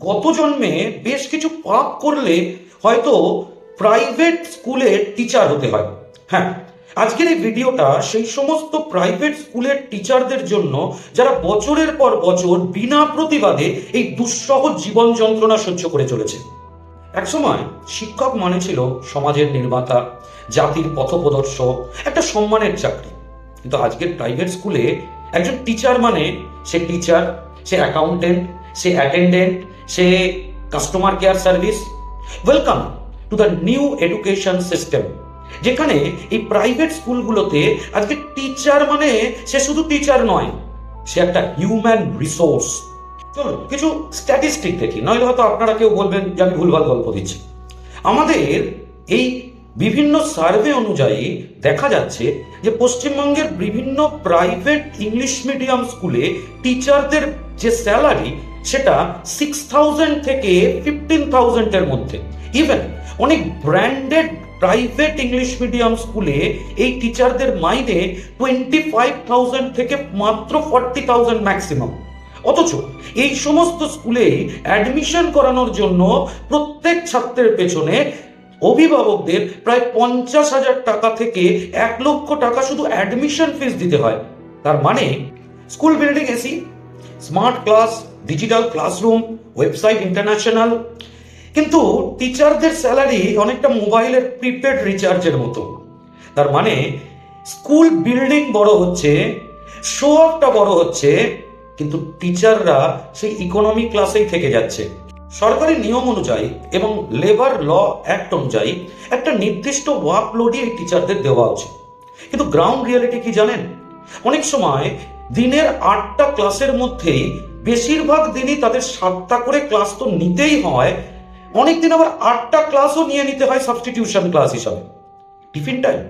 গত জন্মে বেশ কিছু পাপ করলে হয়তো প্রাইভেট স্কুলের টিচার হতে হয়। হ্যাঁ, আজকের এই ভিডিওটা সেই সমস্ত প্রাইভেট স্কুলের টিচারদের জন্য যারা বছরের পর বছর বিনা প্রতিবাদে এই দুঃসহ জীবন যন্ত্রণা সহ্য করে চলেছে। একসময় শিক্ষক মানে ছিল সমাজের নির্মাতা, জাতির পথপ্রদর্শক, একটা সম্মানের চাকরি। কিন্তু আজকের প্রাইভেট স্কুলে একজন টিচার মানে সে টিচার, সে অ্যাকাউন্টেন্ট, সে অ্যাটেন্ডেন্ট, সে customer care service. Welcome to the new education system, যেখানে এই প্রাইভেট স্কুলগুলোতে আজকে টিচার মানে সে শুধু টিচার নয়, সে একটা হিউম্যান রিসোর্স। চলুন কিছু স্ট্যাটিস্টিক দেখি, নইলে হয়তো আপনারা কেউ বলবেন যে আমি ভুলভাল গল্প দিচ্ছি। আমাদের এই বিভিন্ন সার্ভে অনুযায়ী দেখা যাচ্ছে যে পশ্চিমবঙ্গের বিভিন্ন প্রাইভেট ইংলিশ মিডিয়াম স্কুলে টিচারদের যে স্যালারি সেটা 6,000 থেকে 15,000-এর মধ্যে। ইভেন অনেক ব্র্যান্ডেড প্রাইভেট ইংলিশ মিডিয়াম স্কুলে এই টিচারদের মাইনে 25,000 থেকে মাত্র 40,000 ম্যাক্সিমাম। অথচ এই সমস্ত স্কুলে অ্যাডমিশন করানোর জন্য প্রত্যেক ছাত্রের পেছনে অভিভাবকদের প্রায় 50,000 টাকা থেকে 1 লক্ষ টাকা শুধু অ্যাডমিশন ফিস দিতে হয়। তার মানে school building AC, smart class, digital classroom, website international, কিন্তু টিচারদের স্যালারি অনেকটা মোবাইলের প্রিপেড রিচার্জের মতো। তার মানে স্কুল বিল্ডিং বড় হচ্ছে, শো অফটা বড় হচ্ছে, কিন্তু টিচাররা সেই ইকোনমি ক্লাসেই থেকে যাচ্ছে। সরকারি নিয়ম অনুযায়ী এবং লেবার ল অ্যাক্ট অনুযায়ী একটা নির্দিষ্ট ওয়ার্কলোডই এই টিচারদের দেওয়া উচিত। কিন্তু গ্রাউন্ড রিয়ালিটি কি জানেন? অনেক সময় দিনের 8টা ক্লাসের মধ্যেই বেশিরভাগ দিনই তাদের 7টা করে ক্লাস তো নিতেই হয়, অনেক দিন আবার 8টা ক্লাসও নিয়ে নিতে হয় সাবস্টিটিউশন ক্লাস হিসাবে। টিফিন টাইম,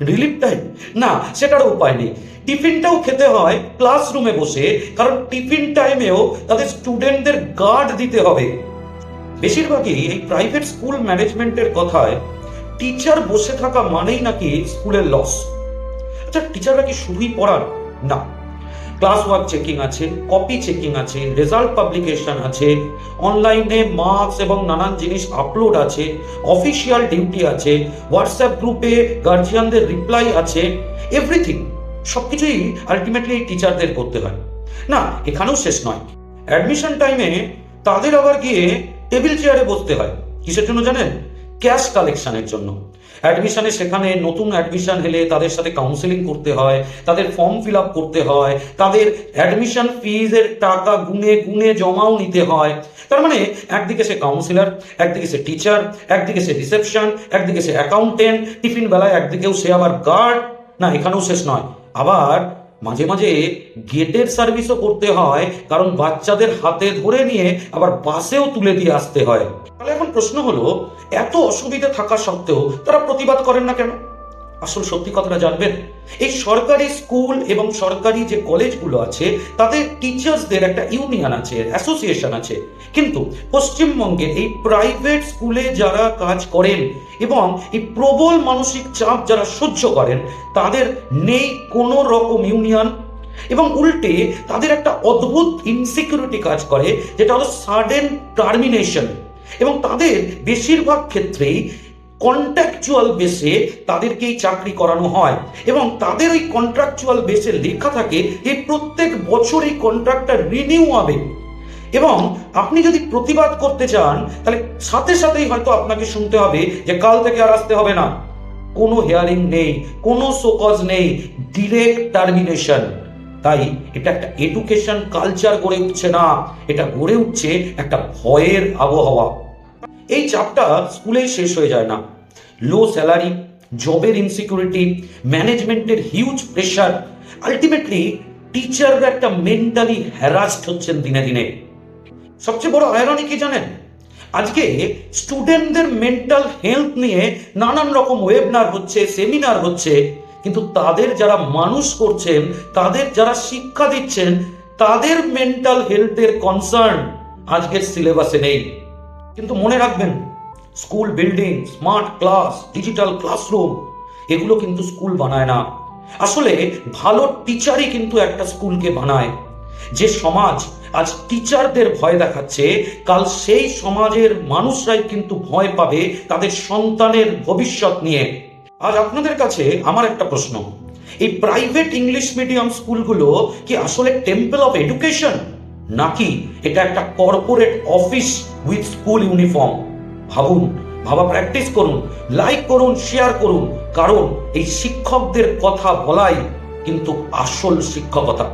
রিলিফ টাইম, না সেটারও উপায় নেই। টিফিনটাও খেতে হয় ক্লাসরুমে বসে, কারণ টিফিন টাইমেও তাদের স্টুডেন্টদের গার্ড দিতে হবে। বেশিরভাগই এই প্রাইভেট স্কুল ম্যানেজমেন্টের কথায় টিচার বসে থাকা মানেই নাকি স্কুলের লস। আচ্ছা, টিচাররা কি শুধুই পড়ান? না, ক্লাস ওয়ার্ক চেকিং আছে, কপি চেকিং আছে, রেজাল্ট পাবলিকেশন আছে, অনলাইনে মার্কস এবং নানান জিনিস আপলোড আছে, অফিসিয়াল ডিউটি আছে, হোয়াটসঅ্যাপ গ্রুপে গার্জিয়ানদের রিপ্লাই আছে, এভরিথিং। সবকিছুই আলটিমেটলি এই টিচারদের করতে হয়। না, এখানেও শেষ নয়। অ্যাডমিশন টাইমে তাদের আবার গিয়ে টেবিল চেয়ারে বসতে হয়। কিসের জন্য জানেন? ক্যাশ কালেকশনের জন্য। অ্যাডমিশনে সেখানে নতুন অ্যাডমিশন হলে তাদের সাথে কাউন্সেলিং করতে হয়, তাদের ফর্ম ফিল আপ করতে হয়, তাদের অ্যাডমিশন ফিজের টাকা গুনে গুনে জমাও নিতে হয়। তার মানে একদিকে সে কাউন্সিলর, একদিকে সে টিচার, একদিকে সে রিসেপশন, একদিকে সে অ্যাকাউন্টেন্ট, টিফিন বেলায় একদিকেও সে আবার গার্ড। না, এখানেও শেষ নয়, আবার মাঝে মাঝে গেটের সার্ভিসও করতে হয়, কারণ বাচ্চাদের হাতে ধরে নিয়ে আবার বাসেও তুলে দিয়ে আসতে হয়। তাহলে এখন প্রশ্ন হলো, এত অসুবিধা থাকা সত্ত্বেও তারা প্রতিবাদ করেন না কেন? আসল সত্যি কথাটা জানবেন, এই সরকারি স্কুল এবং সরকারি যে কলেজগুলো আছে তাদের টিচার্সদের একটা ইউনিয়ন আছে, অ্যাসোসিয়েশন আছে, কিন্তু পশ্চিমবঙ্গের এই প্রাইভেট স্কুলে যারা কাজ করেন এবং এই প্রবল মানসিক চাপ যারা সহ্য করেন তাদের নেই কোনো রকম ইউনিয়ন, এবং উল্টে তাদের একটা অদ্ভুত ইনসিকিউরিটি কাজ করে, যেটা হলো সাডেন টার্মিনেশন। এবং তাদের বেশিরভাগ ক্ষেত্রেই কন্ট্রাকচুয়াল বেসে তাদেরকেই চাকরি করানো হয়, এবং তাদের ওই কন্ট্রাকচুয়াল বেসে লেখা থাকে যে প্রত্যেক বছর এই কন্ট্রাক্টটা রিনিউ হবে। এবং আপনি যদি প্রতিবাদ করতে চান তাহলে সাথে সাথেই হয়তো আপনাকে শুনতে হবে যে কাল থেকে আর আসতে হবে না। কোনো হিয়ারিং নেই, কোনো শোকজ নেই, ডিরেক্ট টার্মিনেশন। তাই এটা একটা এডুকেশন কালচার গড়ে উঠছে না, এটা গড়ে উঠছে একটা ভয়ের আবহাওয়া। এই চাপটা স্কুলেই শেষ হয়ে যায় না। লো স্যালারি, জবের ইনসিকিউরিটি, ম্যানেজমেন্টের হিউজ প্রেশার, আলটিমেটলি টিচাররা একটা মেন্টালি হ্যারাসড হচ্ছেন দিনে দিনে। সবচেয়ে বড় আয়রনি কি জানেন? আজকে স্টুডেন্টদের মেন্টাল হেলথ নিয়ে নানান রকম ওয়েবিনার হচ্ছে, সেমিনার হচ্ছে, কিন্তু তাদের যারা মানুষ করছেন, তাদের যারা শিক্ষা দিচ্ছেন, তাদের মেন্টাল হেলথের কনসার্ন আজকের সিলেবাসে নেই। কিন্তু মনে রাখবেন, school building, smart class, digital classroom, এগুলো কিন্তু স্কুল বানায় না। আসলে ভালো টিচারই কিন্তু একটা স্কুলকে বানায়। যে সমাজ আজ টিচারদের ভয় দেখাচ্ছে, কাল সেই সমাজের মানুষরাই কিন্তু ভয় পাবে তাদের সন্তানের ভবিষ্যৎ নিয়ে। আজ আপনাদের কাছে আমার একটা প্রশ্ন, এই প্রাইভেট ইংলিশ মিডিয়াম স্কুলগুলো কি আসলে টেম্পল অফ এডুকেশন, নাকি এটা একটা corporate office with school uniform? ভাবুন, ভাবা প্র্যাকটিস করুন, লাইক করুন, শেয়ার করুন, কারণ এই শিক্ষকদের কথা বলাই কিন্তু আসল শিক্ষকতা।